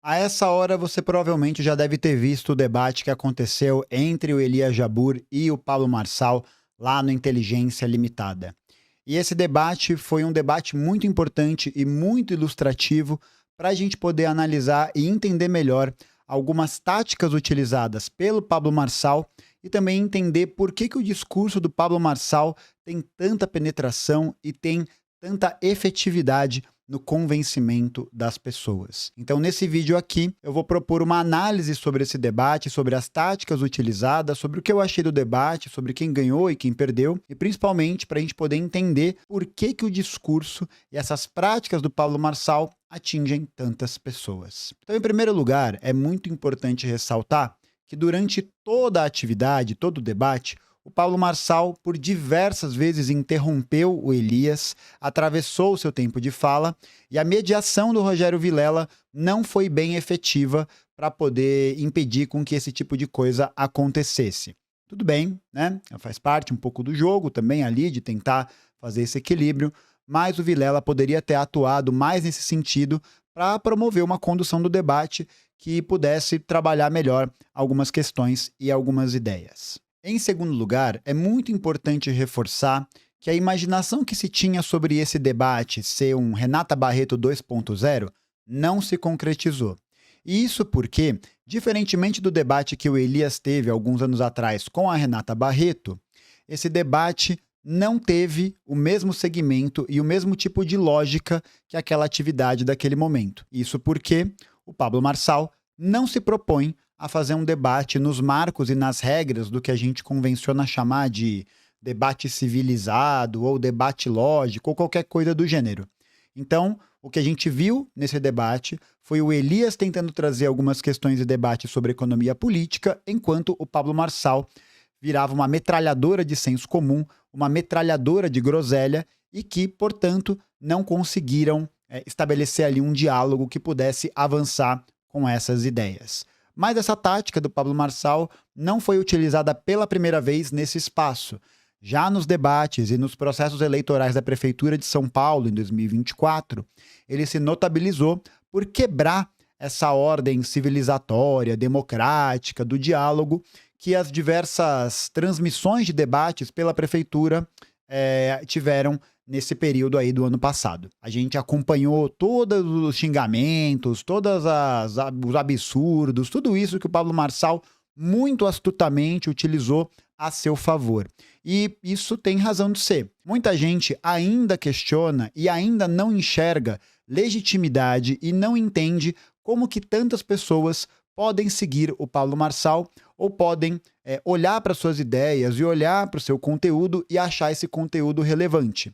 A essa hora você provavelmente já deve ter visto o debate que aconteceu entre o Elias Jabbour e o Pablo Marçal lá no Inteligência Limitada. E esse debate foi um debate muito importante e muito ilustrativo para a gente poder analisar e entender melhor algumas táticas utilizadas pelo Pablo Marçal e também entender por que o discurso do Pablo Marçal tem tanta penetração e tem tanta efetividade no convencimento das pessoas. Então, nesse vídeo aqui, eu vou propor uma análise sobre esse debate, sobre as táticas utilizadas, sobre o que eu achei do debate, sobre quem ganhou e quem perdeu, e principalmente para a gente poder entender por que o discurso e essas práticas do Pablo Marçal atingem tantas pessoas. Então, em primeiro lugar, é muito importante ressaltar que durante toda a atividade, todo o debate, o Pablo Marçal, por diversas vezes, interrompeu o Elias, atravessou o seu tempo de fala, e a mediação do Rogério Vilela não foi bem efetiva para poder impedir com que esse tipo de coisa acontecesse. Tudo bem, né? Faz parte um pouco do jogo também ali, de tentar fazer esse equilíbrio, mas o Vilela poderia ter atuado mais nesse sentido para promover uma condução do debate que pudesse trabalhar melhor algumas questões e algumas ideias. Em segundo lugar, é muito importante reforçar que a imaginação que se tinha sobre esse debate ser um Renata Barreto 2.0 não se concretizou. E isso porque, diferentemente do debate que o Elias teve alguns anos atrás com a Renata Barreto, esse debate não teve o mesmo segmento e o mesmo tipo de lógica que aquela atividade daquele momento. Isso porque o Pablo Marçal não se propõe a fazer um debate nos marcos e nas regras do que a gente convenciona chamar de debate civilizado ou debate lógico ou qualquer coisa do gênero. Então, o que a gente viu nesse debate foi o Elias tentando trazer algumas questões de debate sobre economia política, enquanto o Pablo Marçal virava uma metralhadora de senso comum, uma metralhadora de groselha e que, portanto, não conseguiram estabelecer ali um diálogo que pudesse avançar com essas ideias. Mas essa tática do Pablo Marçal não foi utilizada pela primeira vez nesse espaço. Já nos debates e nos processos eleitorais da Prefeitura de São Paulo, em 2024, ele se notabilizou por quebrar essa ordem civilizatória, democrática, do diálogo que as diversas transmissões de debates pela Prefeitura tiveram nesse período aí do ano passado. A gente acompanhou todos os xingamentos, os absurdos, tudo isso que o Pablo Marçal muito astutamente utilizou a seu favor. E isso tem razão de ser. Muita gente ainda questiona e ainda não enxerga legitimidade e não entende como que tantas pessoas podem seguir o Pablo Marçal ou podem olhar para suas ideias e olhar para o seu conteúdo e achar esse conteúdo relevante.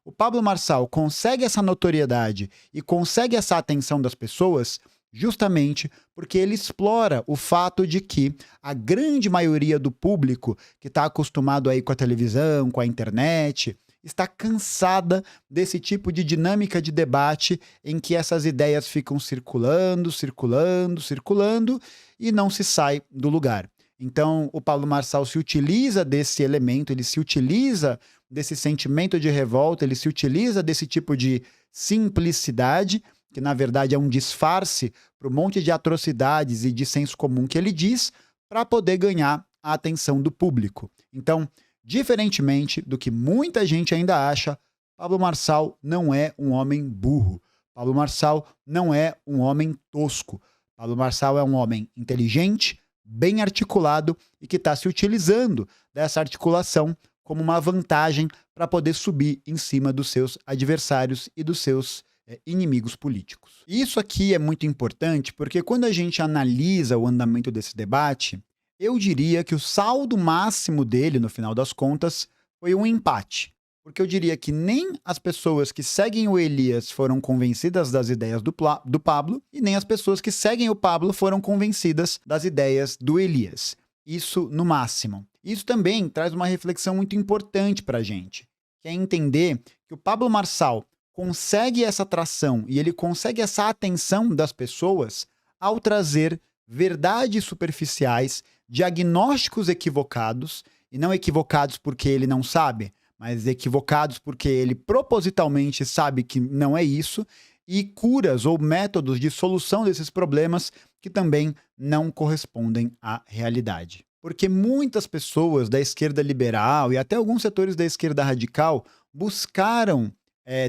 O Pablo Marçal consegue essa notoriedade e consegue essa atenção das pessoas justamente porque ele explora o fato de que a grande maioria do público que está acostumado aí com a televisão, com a internet, está cansada desse tipo de dinâmica de debate em que essas ideias ficam circulando, circulando, circulando e não se sai do lugar. Então, o Pablo Marçal se utiliza desse elemento, ele se utiliza desse sentimento de revolta, ele se utiliza desse tipo de simplicidade, que na verdade é um disfarce para um monte de atrocidades e de senso comum que ele diz, para poder ganhar a atenção do público. Então, diferentemente do que muita gente ainda acha, Pablo Marçal não é um homem burro. Pablo Marçal não é um homem tosco. Pablo Marçal é um homem inteligente, bem articulado e que está se utilizando dessa articulação como uma vantagem para poder subir em cima dos seus adversários e dos seus inimigos políticos. Isso aqui é muito importante porque quando a gente analisa o andamento desse debate, eu diria que o saldo máximo dele, no final das contas, foi um empate. Porque eu diria que nem as pessoas que seguem o Elias foram convencidas das ideias do Pablo e nem as pessoas que seguem o Pablo foram convencidas das ideias do Elias. Isso no máximo. Isso também traz uma reflexão muito importante para a gente, que é entender que o Pablo Marçal consegue essa atração e ele consegue essa atenção das pessoas ao trazer verdades superficiais, diagnósticos equivocados, e não equivocados porque ele não sabe, mas equivocados porque ele propositalmente sabe que não é isso, e curas ou métodos de solução desses problemas que também não correspondem à realidade. Porque muitas pessoas da esquerda liberal e até alguns setores da esquerda radical buscaram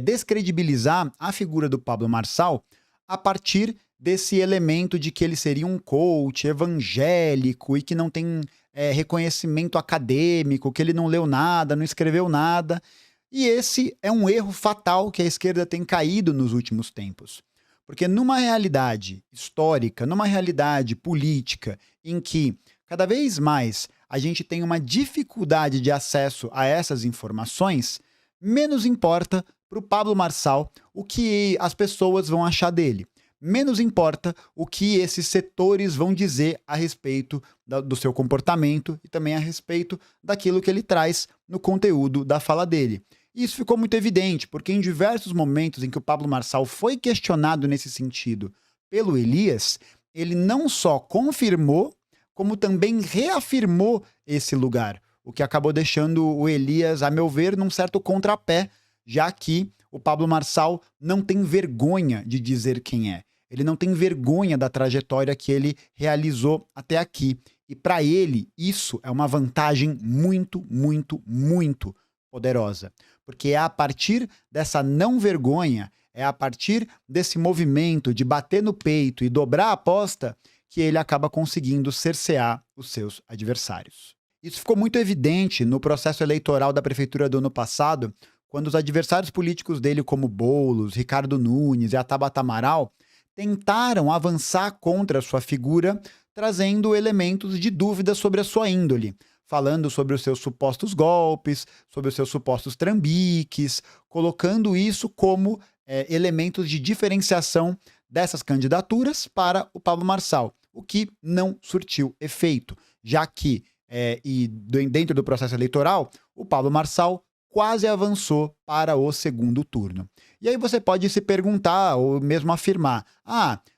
descredibilizar a figura do Pablo Marçal a partir desse elemento de que ele seria um coach evangélico e que não tem reconhecimento acadêmico, que ele não leu nada, não escreveu nada. E esse é um erro fatal que a esquerda tem caído nos últimos tempos. Porque numa realidade histórica, numa realidade política, em que cada vez mais a gente tem uma dificuldade de acesso a essas informações, menos importa para o Pablo Marçal o que as pessoas vão achar dele. Menos importa o que esses setores vão dizer a respeito do seu comportamento e também a respeito daquilo que ele traz no conteúdo da fala dele. E isso ficou muito evidente, porque em diversos momentos em que o Pablo Marçal foi questionado nesse sentido pelo Elias, ele não só confirmou, como também reafirmou esse lugar, o que acabou deixando o Elias, a meu ver, num certo contrapé, já que o Pablo Marçal não tem vergonha de dizer quem é. Ele não tem vergonha da trajetória que ele realizou até aqui. E para ele, isso é uma vantagem muito, muito, muito poderosa. Porque é a partir dessa não vergonha, é a partir desse movimento de bater no peito e dobrar a aposta que ele acaba conseguindo cercear os seus adversários. Isso ficou muito evidente no processo eleitoral da prefeitura do ano passado, quando os adversários políticos dele, como Boulos, Ricardo Nunes e a Tabata Amaral, tentaram avançar contra a sua figura, trazendo elementos de dúvida sobre a sua índole, falando sobre os seus supostos golpes, sobre os seus supostos trambiques, colocando isso como elementos de diferenciação dessas candidaturas para o Pablo Marçal, o que não surtiu efeito, já que, dentro do processo eleitoral, o Pablo Marçal quase avançou para o segundo turno. E aí você pode se perguntar, ou mesmo afirmar,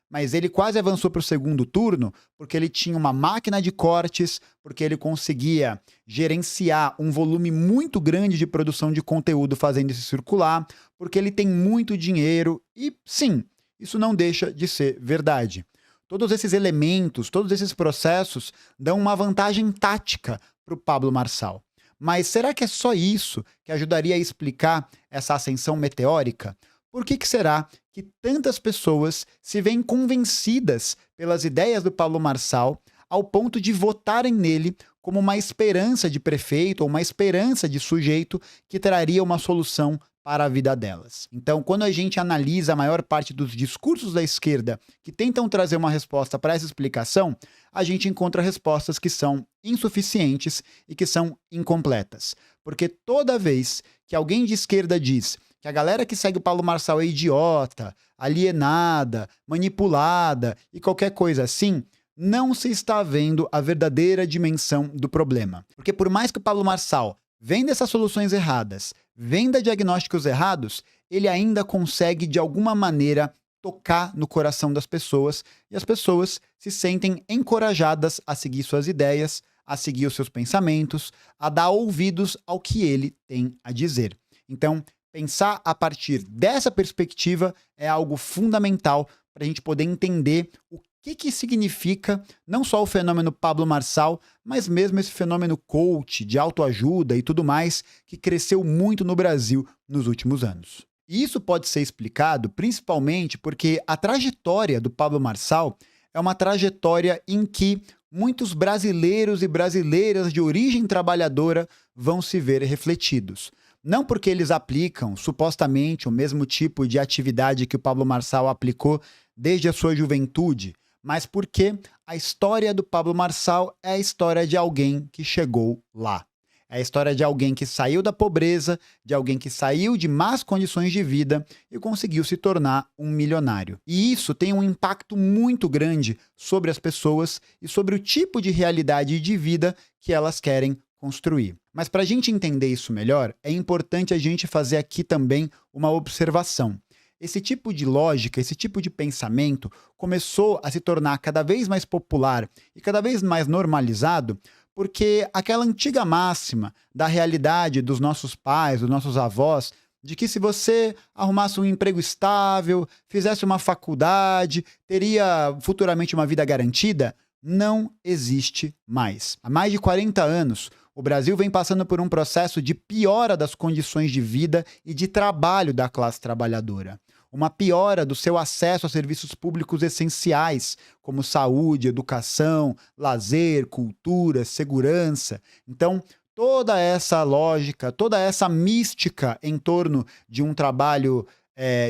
mas ele quase avançou para o segundo turno porque ele tinha uma máquina de cortes, porque ele conseguia gerenciar um volume muito grande de produção de conteúdo fazendo isso circular, porque ele tem muito dinheiro e, sim, isso não deixa de ser verdade. Todos esses elementos, todos esses processos dão uma vantagem tática para o Pablo Marçal. Mas será que é só isso que ajudaria a explicar essa ascensão meteórica? Por que será que tantas pessoas se veem convencidas pelas ideias do Pablo Marçal ao ponto de votarem nele como uma esperança de prefeito ou uma esperança de sujeito que traria uma solução para a vida delas? Então, quando a gente analisa a maior parte dos discursos da esquerda que tentam trazer uma resposta para essa explicação, a gente encontra respostas que são insuficientes e que são incompletas. Porque toda vez que alguém de esquerda diz que a galera que segue o Pablo Marçal é idiota, alienada, manipulada e qualquer coisa assim, não se está vendo a verdadeira dimensão do problema. Porque por mais que o Pablo Marçal venda essas soluções erradas, venda diagnósticos errados, ele ainda consegue, de alguma maneira, tocar no coração das pessoas e as pessoas se sentem encorajadas a seguir suas ideias, a seguir os seus pensamentos, a dar ouvidos ao que ele tem a dizer. Então, pensar a partir dessa perspectiva é algo fundamental para a gente poder entender o que significa não só o fenômeno Pablo Marçal, mas mesmo esse fenômeno coach, de autoajuda e tudo mais, que cresceu muito no Brasil nos últimos anos. E isso pode ser explicado principalmente porque a trajetória do Pablo Marçal é uma trajetória em que muitos brasileiros e brasileiras de origem trabalhadora vão se ver refletidos. Não porque eles aplicam, supostamente, o mesmo tipo de atividade que o Pablo Marçal aplicou desde a sua juventude, mas porque a história do Pablo Marçal é a história de alguém que chegou lá. É a história de alguém que saiu da pobreza, de alguém que saiu de más condições de vida e conseguiu se tornar um milionário. E isso tem um impacto muito grande sobre as pessoas e sobre o tipo de realidade de vida que elas querem construir. Mas para a gente entender isso melhor, é importante a gente fazer aqui também uma observação. Esse tipo de lógica, esse tipo de pensamento começou a se tornar cada vez mais popular e cada vez mais normalizado porque aquela antiga máxima da realidade dos nossos pais, dos nossos avós, de que se você arrumasse um emprego estável, fizesse uma faculdade, teria futuramente uma vida garantida, não existe mais. Há mais de 40 anos, o Brasil vem passando por um processo de piora das condições de vida e de trabalho da classe trabalhadora. Uma piora do seu acesso a serviços públicos essenciais, como saúde, educação, lazer, cultura, segurança. Então, toda essa lógica, toda essa mística em torno de um trabalho,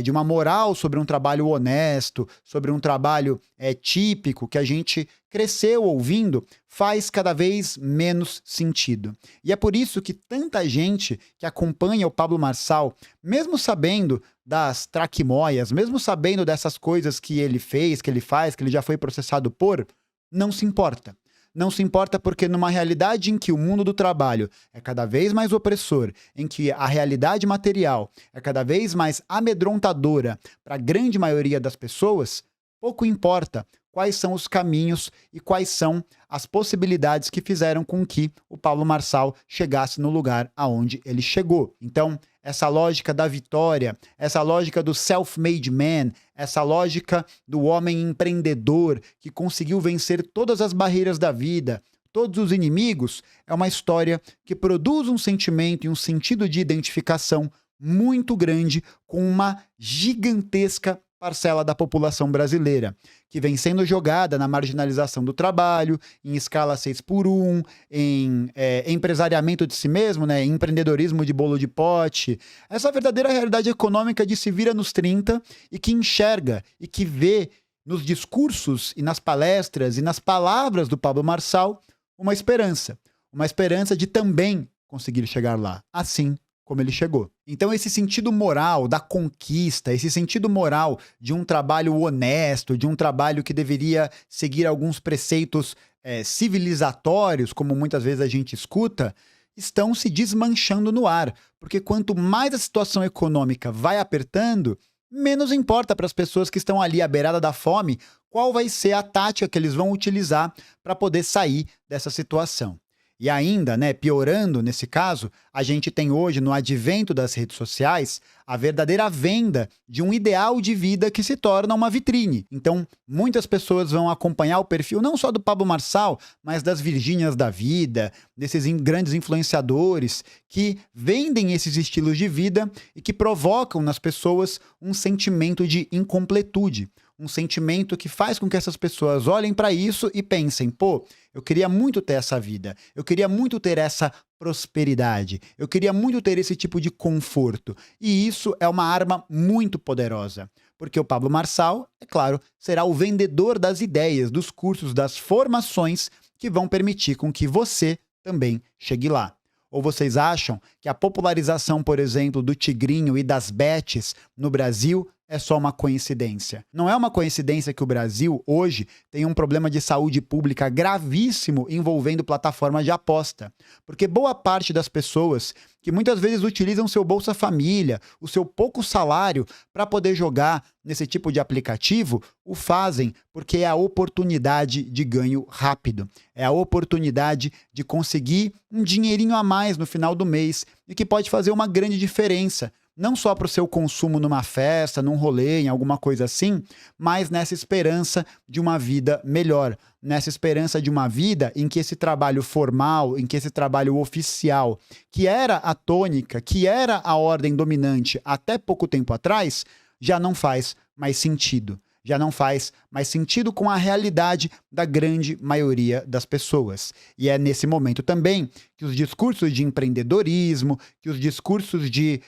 de uma moral sobre um trabalho honesto, sobre um trabalho típico que a gente cresceu ouvindo, faz cada vez menos sentido. E é por isso que tanta gente que acompanha o Pablo Marçal, mesmo sabendo das traquimóias, mesmo sabendo dessas coisas que ele fez, que ele faz, que ele já foi processado por, não se importa. Não se importa porque numa realidade em que o mundo do trabalho é cada vez mais opressor, em que a realidade material é cada vez mais amedrontadora para a grande maioria das pessoas, pouco importa quais são os caminhos e quais são as possibilidades que fizeram com que o Pablo Marçal chegasse no lugar aonde ele chegou. Então, essa lógica da vitória, essa lógica do self-made man, essa lógica do homem empreendedor que conseguiu vencer todas as barreiras da vida, todos os inimigos, é uma história que produz um sentimento e um sentido de identificação muito grande com uma gigantesca parcela da população brasileira, que vem sendo jogada na marginalização do trabalho, em escala 6x1, em empresariamento de si mesmo, né, empreendedorismo de bolo de pote. Essa verdadeira realidade econômica de se vira nos 30 e que enxerga e que vê nos discursos e nas palestras e nas palavras do Pablo Marçal uma esperança de também conseguir chegar lá, assim como ele chegou. Então esse sentido moral da conquista, esse sentido moral de um trabalho honesto, de um trabalho que deveria seguir alguns preceitos civilizatórios, como muitas vezes a gente escuta, estão se desmanchando no ar. Porque quanto mais a situação econômica vai apertando, menos importa para as pessoas que estão ali à beirada da fome qual vai ser a tática que eles vão utilizar para poder sair dessa situação. E ainda, né, piorando nesse caso, a gente tem hoje, no advento das redes sociais, a verdadeira venda de um ideal de vida que se torna uma vitrine. Então, muitas pessoas vão acompanhar o perfil não só do Pablo Marçal, mas das Virgínias da vida, desses grandes influenciadores que vendem esses estilos de vida e que provocam nas pessoas um sentimento de incompletude. Um sentimento que faz com que essas pessoas olhem para isso e pensem, pô, eu queria muito ter essa vida, eu queria muito ter essa prosperidade, eu queria muito ter esse tipo de conforto. E isso é uma arma muito poderosa, porque o Pablo Marçal, é claro, será o vendedor das ideias, dos cursos, das formações que vão permitir com que você também chegue lá. Ou vocês acham que a popularização, por exemplo, do Tigrinho e das bets no Brasil é só uma coincidência? Não é uma coincidência que o Brasil, hoje, tem um problema de saúde pública gravíssimo envolvendo plataformas de aposta. Porque boa parte das pessoas que muitas vezes utilizam seu Bolsa Família, o seu pouco salário, para poder jogar nesse tipo de aplicativo, o fazem porque é a oportunidade de ganho rápido. É a oportunidade de conseguir um dinheirinho a mais no final do mês e que pode fazer uma grande diferença. Não só para o seu consumo numa festa, num rolê, em alguma coisa assim, mas nessa esperança de uma vida melhor, nessa esperança de uma vida em que esse trabalho formal, em que esse trabalho oficial, que era a tônica, que era a ordem dominante até pouco tempo atrás, já não faz mais sentido. Já não faz mais sentido com a realidade da grande maioria das pessoas. E é nesse momento também que os discursos de empreendedorismo, que os discursos de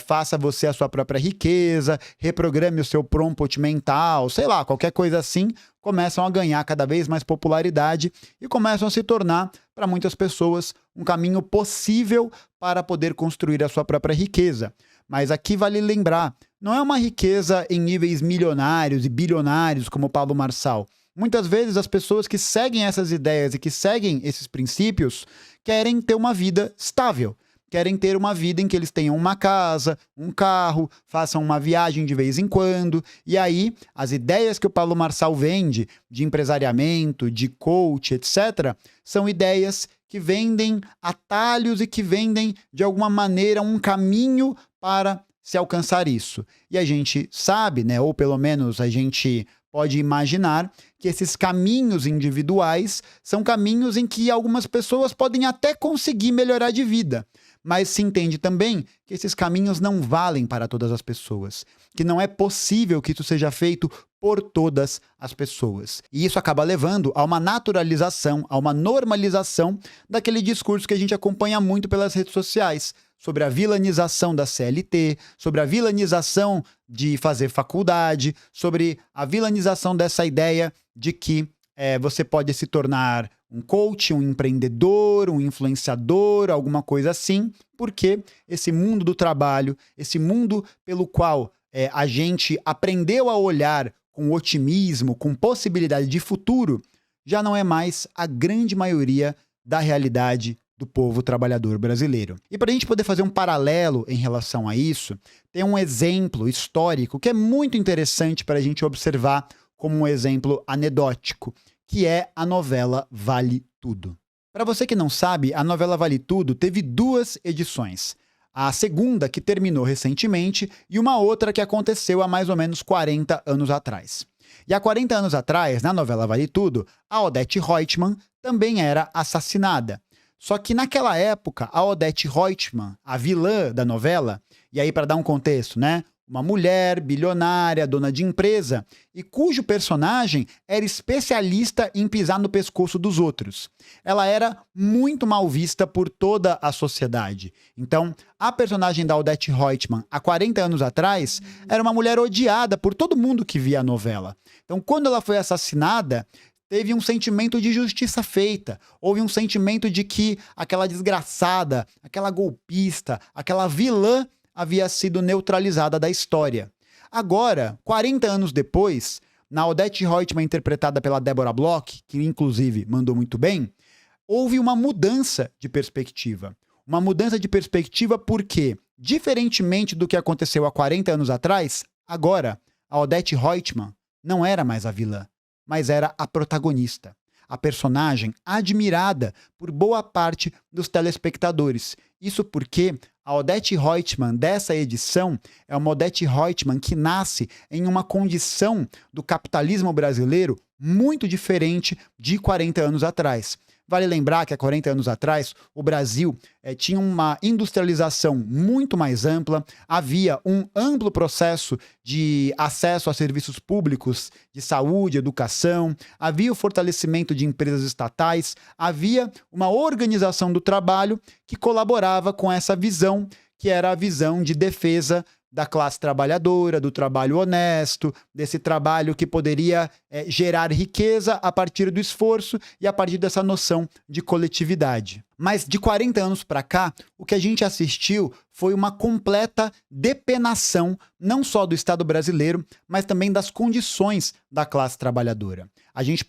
faça você a sua própria riqueza, reprograme o seu prompt mental, sei lá, qualquer coisa assim, começam a ganhar cada vez mais popularidade e começam a se tornar, para muitas pessoas, um caminho possível para poder construir a sua própria riqueza. Mas aqui vale lembrar, não é uma riqueza em níveis milionários e bilionários como o Pablo Marçal. Muitas vezes as pessoas que seguem essas ideias e que seguem esses princípios querem ter uma vida estável. Querem ter uma vida em que eles tenham uma casa, um carro, façam uma viagem de vez em quando. E aí, as ideias que o Pablo Marçal vende de empresariamento, de coach, etc., são ideias que vendem atalhos e que vendem, de alguma maneira, um caminho para se alcançar isso. E a gente sabe, né, ou pelo menos a gente pode imaginar que esses caminhos individuais são caminhos em que algumas pessoas podem até conseguir melhorar de vida. Mas se entende também que esses caminhos não valem para todas as pessoas, que não é possível que isso seja feito por todas as pessoas. E isso acaba levando a uma naturalização, a uma normalização daquele discurso que a gente acompanha muito pelas redes sociais, sobre a vilanização da CLT, sobre a vilanização de fazer faculdade, sobre a vilanização dessa ideia de que você pode se tornar um coach, um empreendedor, um influenciador, alguma coisa assim, porque esse mundo do trabalho, esse mundo pelo qual a gente aprendeu a olhar com otimismo, com possibilidade de futuro, já não é mais a grande maioria da realidade do povo trabalhador brasileiro. E para a gente poder fazer um paralelo em relação a isso, tem um exemplo histórico que é muito interessante para a gente observar como um exemplo anedótico, que é a novela Vale Tudo. Para você que não sabe, a novela Vale Tudo teve 2 edições. A segunda, que terminou recentemente, e uma outra que aconteceu há mais ou menos 40 anos atrás. E há 40 anos atrás, na novela Vale Tudo, a Odete Roitman também era assassinada. Só que naquela época, a Odete Roitman, a vilã da novela, e aí para dar um contexto, né? Uma mulher bilionária, dona de empresa, e cujo personagem era especialista em pisar no pescoço dos outros. Ela era muito mal vista por toda a sociedade. Então, a personagem da Odete Roitman, há 40 anos atrás, era uma mulher odiada por todo mundo que via a novela. Então, quando ela foi assassinada, teve um sentimento de justiça feita. Houve um sentimento de que aquela desgraçada, aquela golpista, aquela vilã havia sido neutralizada da história. Agora, 40 anos depois, na Odete Roitman interpretada pela Deborah Bloch, que inclusive mandou muito bem, houve uma mudança de perspectiva. Uma mudança de perspectiva porque, diferentemente do que aconteceu há 40 anos atrás, agora a Odete Roitman não era mais a vilã, mas era a protagonista, a personagem admirada por boa parte dos telespectadores. Isso porque a Odete Roitman dessa edição é uma Odete Roitman que nasce em uma condição do capitalismo brasileiro muito diferente de 40 anos atrás. Vale lembrar que há 40 anos atrás, o Brasil tinha uma industrialização muito mais ampla, havia um amplo processo de acesso a serviços públicos de saúde, educação, havia o fortalecimento de empresas estatais, havia uma organização do trabalho que colaborava com essa visão, que era a visão de defesa da classe trabalhadora, do trabalho honesto, desse trabalho que poderia gerar riqueza a partir do esforço e a partir dessa noção de coletividade. Mas de 40 anos para cá, o que a gente assistiu foi uma completa depenação, não só do Estado brasileiro, mas também das condições da classe trabalhadora. A gente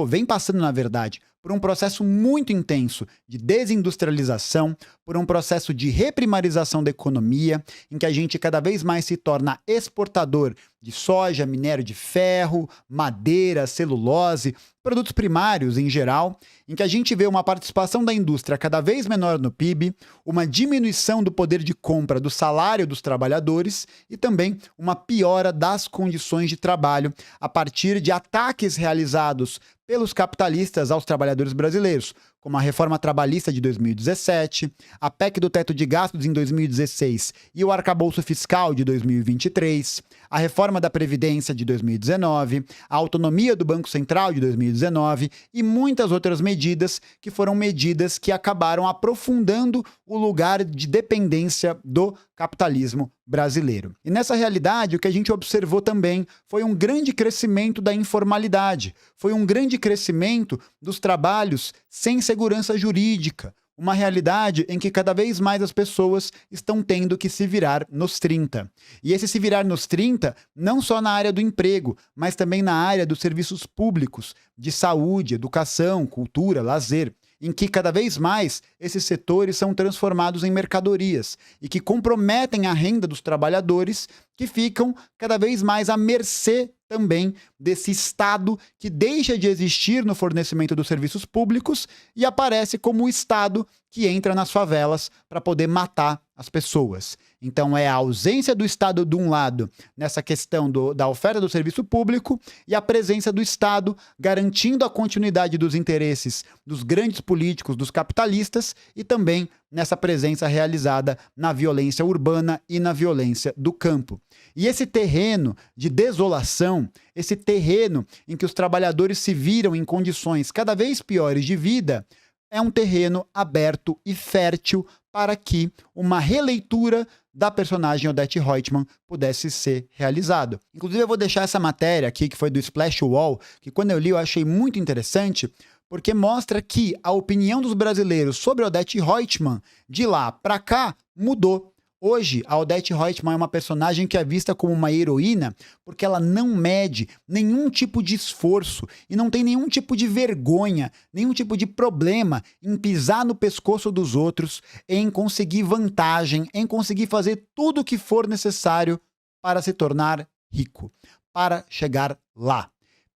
vem passando, na verdade, por um processo muito intenso de desindustrialização, por um processo de reprimarização da economia, em que a gente cada vez mais se torna exportador de soja, minério de ferro, madeira, celulose, produtos primários em geral, em que a gente vê uma participação da indústria cada vez menor no PIB, uma diminuição do poder de compra do salário dos trabalhadores e também uma piora das condições de trabalho a partir de ataques realizados pelos capitalistas aos trabalhadores brasileiros, como a reforma trabalhista de 2017, a PEC do teto de gastos em 2016 e o arcabouço fiscal de 2023, a reforma da Previdência de 2019, a autonomia do Banco Central de 2019 e muitas outras medidas que foram medidas que acabaram aprofundando o lugar de dependência do capitalismo brasileiro. E nessa realidade, o que a gente observou também foi um grande crescimento da informalidade, foi um grande crescimento dos trabalhos sem segurança jurídica, uma realidade em que cada vez mais as pessoas estão tendo que se virar nos 30. E esse se virar nos 30, não só na área do emprego, mas também na área dos serviços públicos, de saúde, educação, cultura, lazer, em que cada vez mais esses setores são transformados em mercadorias e que comprometem a renda dos trabalhadores, que ficam cada vez mais à mercê também desse Estado que deixa de existir no fornecimento dos serviços públicos e aparece como o Estado que entra nas favelas para poder matar as pessoas. Então é a ausência do Estado de um lado nessa questão da oferta do serviço público e a presença do Estado garantindo a continuidade dos interesses dos grandes políticos, dos capitalistas e também nessa presença realizada na violência urbana e na violência do campo. E esse terreno de desolação, esse terreno em que os trabalhadores se viram em condições cada vez piores de vida, é um terreno aberto e fértil para que uma releitura da personagem Odete Roitman pudesse ser realizado. Inclusive eu vou deixar essa matéria aqui, que foi do Splash Wall, que quando eu li eu achei muito interessante, porque mostra que a opinião dos brasileiros sobre Odete Roitman, de lá para cá, mudou. Hoje, a Odete Roitman é uma personagem que é vista como uma heroína porque ela não mede nenhum tipo de esforço e não tem nenhum tipo de vergonha, nenhum tipo de problema em pisar no pescoço dos outros, em conseguir vantagem, em conseguir fazer tudo o que for necessário para se tornar rico, para chegar lá.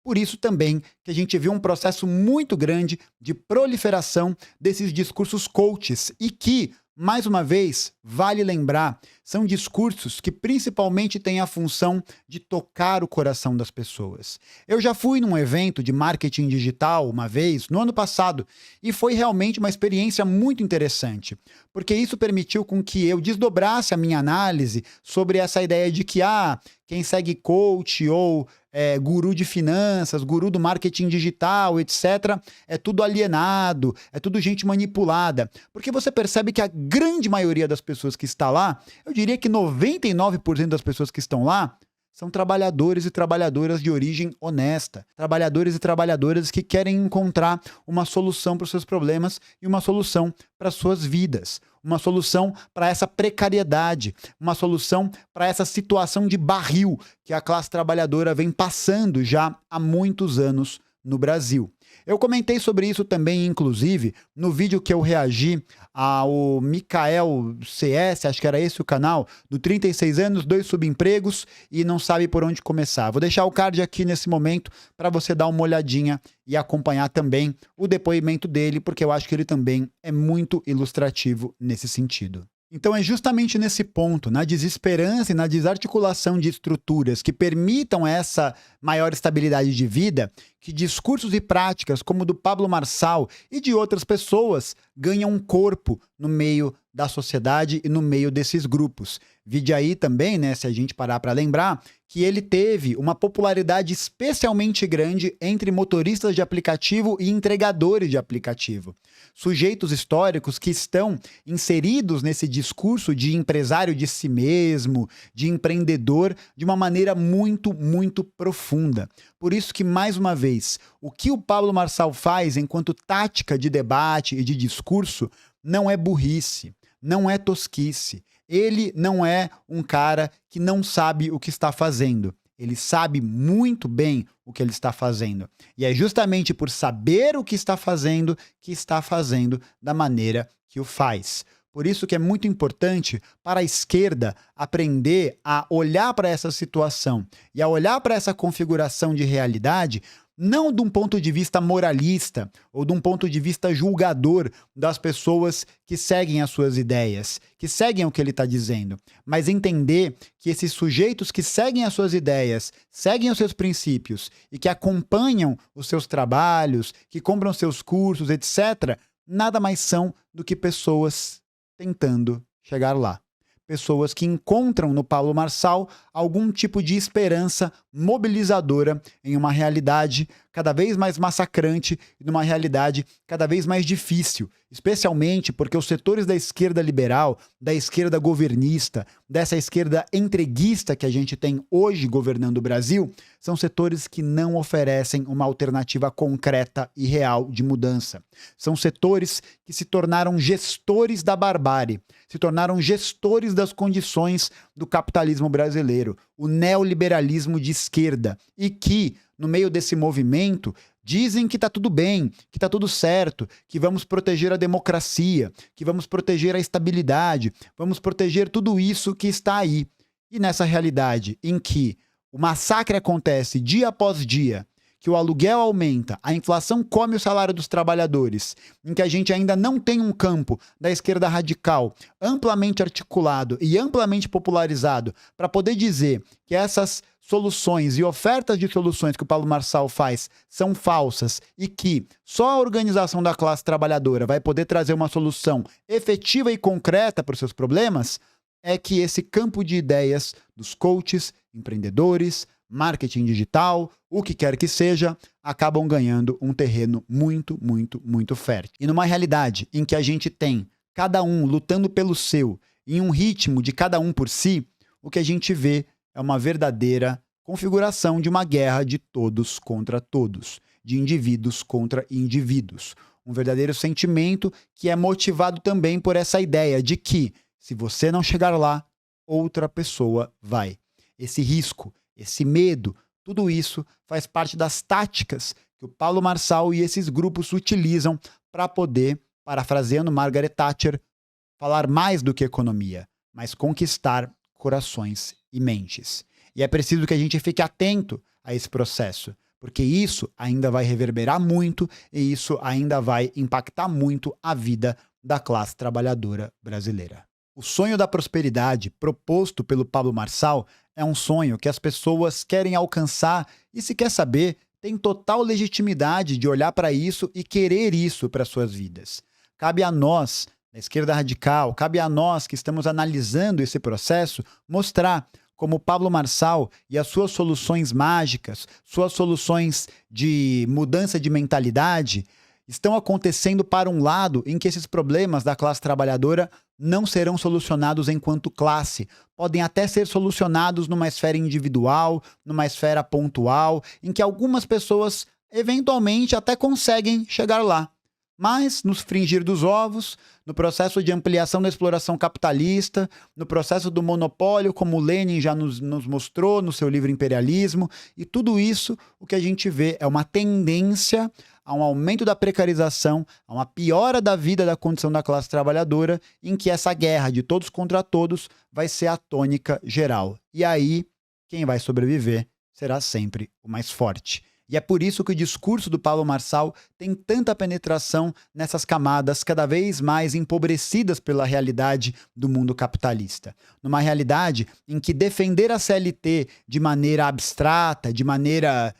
Por isso também que a gente viu um processo muito grande de proliferação desses discursos coaches e que, mais uma vez, vale lembrar, são discursos que principalmente têm a função de tocar o coração das pessoas. Eu já fui num evento de marketing digital uma vez, no ano passado, e foi realmente uma experiência muito interessante, porque isso permitiu com que eu desdobrasse a minha análise sobre essa ideia de que, quem segue coach ou guru de finanças, guru do marketing digital, etc., é tudo alienado, é tudo gente manipulada. Porque você percebe que a grande maioria das pessoas que está lá, eu diria que 99% das pessoas que estão lá, são trabalhadores e trabalhadoras de origem honesta. Trabalhadores e trabalhadoras que querem encontrar uma solução para os seus problemas e uma solução para as suas vidas. Uma solução para essa precariedade, uma solução para essa situação de barril que a classe trabalhadora vem passando já há muitos anos no Brasil. Eu comentei sobre isso também, inclusive, no vídeo que eu reagi ao Mikael CS, acho que era esse o canal, do 36 anos, 2 subempregos e não sabe por onde começar. Vou deixar o card aqui nesse momento para você dar uma olhadinha e acompanhar também o depoimento dele, porque eu acho que ele também é muito ilustrativo nesse sentido. Então é justamente nesse ponto, na desesperança e na desarticulação de estruturas que permitam essa maior estabilidade de vida, que discursos e práticas como o do Pablo Marçal e de outras pessoas ganham um corpo no meio da sociedade e no meio desses grupos. Vide aí também, né, se a gente parar para lembrar, que ele teve uma popularidade especialmente grande entre motoristas de aplicativo e entregadores de aplicativo. Sujeitos históricos que estão inseridos nesse discurso de empresário de si mesmo, de empreendedor, de uma maneira muito, muito profunda. Por isso que, mais uma vez, o que o Pablo Marçal faz enquanto tática de debate e de discurso não é burrice, não é tosquice. Ele não é um cara que não sabe o que está fazendo. Ele sabe muito bem o que ele está fazendo. E é justamente por saber o que está fazendo da maneira que o faz. Por isso que é muito importante para a esquerda aprender a olhar para essa situação e a olhar para essa configuração de realidade não de um ponto de vista moralista ou de um ponto de vista julgador das pessoas que seguem as suas ideias, que seguem o que ele está dizendo, mas entender que esses sujeitos que seguem as suas ideias, seguem os seus princípios e que acompanham os seus trabalhos, que compram seus cursos, etc., nada mais são do que pessoas tentando chegar lá. Pessoas que encontram no Pablo Marçal algum tipo de esperança mobilizadora em uma realidade cada vez mais massacrante e numa realidade cada vez mais difícil, especialmente porque os setores da esquerda liberal, da esquerda governista, dessa esquerda entreguista que a gente tem hoje governando o Brasil, são setores que não oferecem uma alternativa concreta e real de mudança. São setores que se tornaram gestores da barbárie, se tornaram gestores das condições do capitalismo brasileiro, o neoliberalismo de esquerda, e que, no meio desse movimento, dizem que está tudo bem, que está tudo certo, que vamos proteger a democracia, que vamos proteger a estabilidade, vamos proteger tudo isso que está aí. E nessa realidade em que o massacre acontece dia após dia, que o aluguel aumenta, a inflação come o salário dos trabalhadores, em que a gente ainda não tem um campo da esquerda radical amplamente articulado e amplamente popularizado para poder dizer que essas soluções e ofertas de soluções que o Pablo Marçal faz são falsas e que só a organização da classe trabalhadora vai poder trazer uma solução efetiva e concreta para os seus problemas, é que esse campo de ideias dos coaches, empreendedores, marketing digital, o que quer que seja, acabam ganhando um terreno muito, muito, muito fértil. E numa realidade em que a gente tem cada um lutando pelo seu, em um ritmo de cada um por si, o que a gente vê é uma verdadeira configuração de uma guerra de todos contra todos, de indivíduos contra indivíduos. Um verdadeiro sentimento que é motivado também por essa ideia de que, se você não chegar lá, outra pessoa vai. Esse risco, esse medo, tudo isso faz parte das táticas que o Pablo Marçal e esses grupos utilizam para poder, parafraseando Margaret Thatcher, falar mais do que economia, mas conquistar corações e mentes. E é preciso que a gente fique atento a esse processo, porque isso ainda vai reverberar muito e isso ainda vai impactar muito a vida da classe trabalhadora brasileira. O sonho da prosperidade proposto pelo Pablo Marçal é um sonho que as pessoas querem alcançar e, se quer saber, tem total legitimidade de olhar para isso e querer isso para suas vidas. Cabe a nós, da esquerda radical, cabe a nós que estamos analisando esse processo, mostrar como o Pablo Marçal e as suas soluções mágicas, suas soluções de mudança de mentalidade, estão acontecendo para um lado em que esses problemas da classe trabalhadora não serão solucionados enquanto classe. Podem até ser solucionados numa esfera individual, numa esfera pontual, em que algumas pessoas eventualmente até conseguem chegar lá. Mas, no fringir dos ovos, no processo de ampliação da exploração capitalista, no processo do monopólio, como Lenin já nos mostrou no seu livro Imperialismo, e tudo isso, o que a gente vê é uma tendência a um aumento da precarização, a uma piora da vida da condição da classe trabalhadora, em que essa guerra de todos contra todos vai ser a tônica geral. E aí, quem vai sobreviver será sempre o mais forte. E é por isso que o discurso do Pablo Marçal tem tanta penetração nessas camadas cada vez mais empobrecidas pela realidade do mundo capitalista. Numa realidade em que defender a CLT de maneira abstrata, de maneira,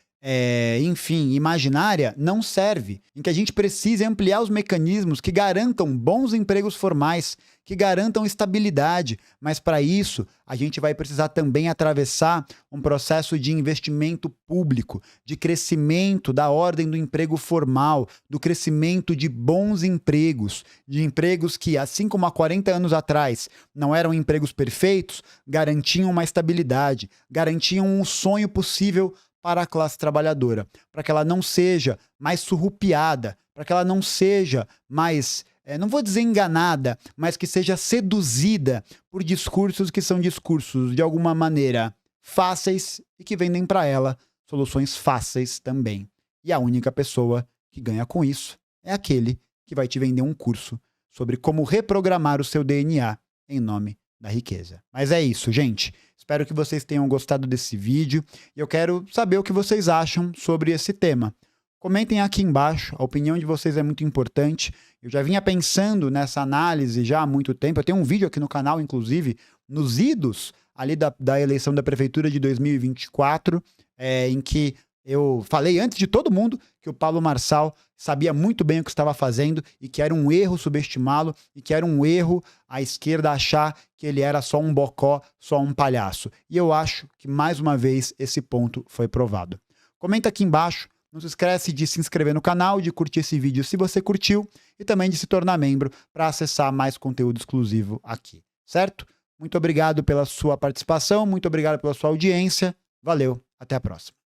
imaginária, não serve. Em que a gente precisa ampliar os mecanismos que garantam bons empregos formais, que garantam estabilidade, mas para isso a gente vai precisar também atravessar um processo de investimento público, de crescimento da ordem do emprego formal, do crescimento de bons empregos, de empregos que, assim como há 40 anos atrás não eram empregos perfeitos, garantiam uma estabilidade, garantiam um sonho possível para a classe trabalhadora, para que ela não seja mais surrupiada, para que ela não seja mais, não vou dizer enganada, mas que seja seduzida por discursos que são discursos, de alguma maneira, fáceis e que vendem para ela soluções fáceis também. E a única pessoa que ganha com isso é aquele que vai te vender um curso sobre como reprogramar o seu DNA em nome da riqueza. Mas é isso, gente. Espero que vocês tenham gostado desse vídeo e eu quero saber o que vocês acham sobre esse tema. Comentem aqui embaixo, a opinião de vocês é muito importante. Eu já vinha pensando nessa análise já há muito tempo. Eu tenho um vídeo aqui no canal, inclusive, nos idos ali da eleição da prefeitura de 2024, em que eu falei antes de todo mundo que o Pablo Marçal sabia muito bem o que estava fazendo e que era um erro subestimá-lo e que era um erro a esquerda achar que ele era só um bocó, só um palhaço. E eu acho que, mais uma vez, esse ponto foi provado. Comenta aqui embaixo. Não se esquece de se inscrever no canal, de curtir esse vídeo se você curtiu e também de se tornar membro para acessar mais conteúdo exclusivo aqui, certo? Muito obrigado pela sua participação, muito obrigado pela sua audiência. Valeu, até a próxima.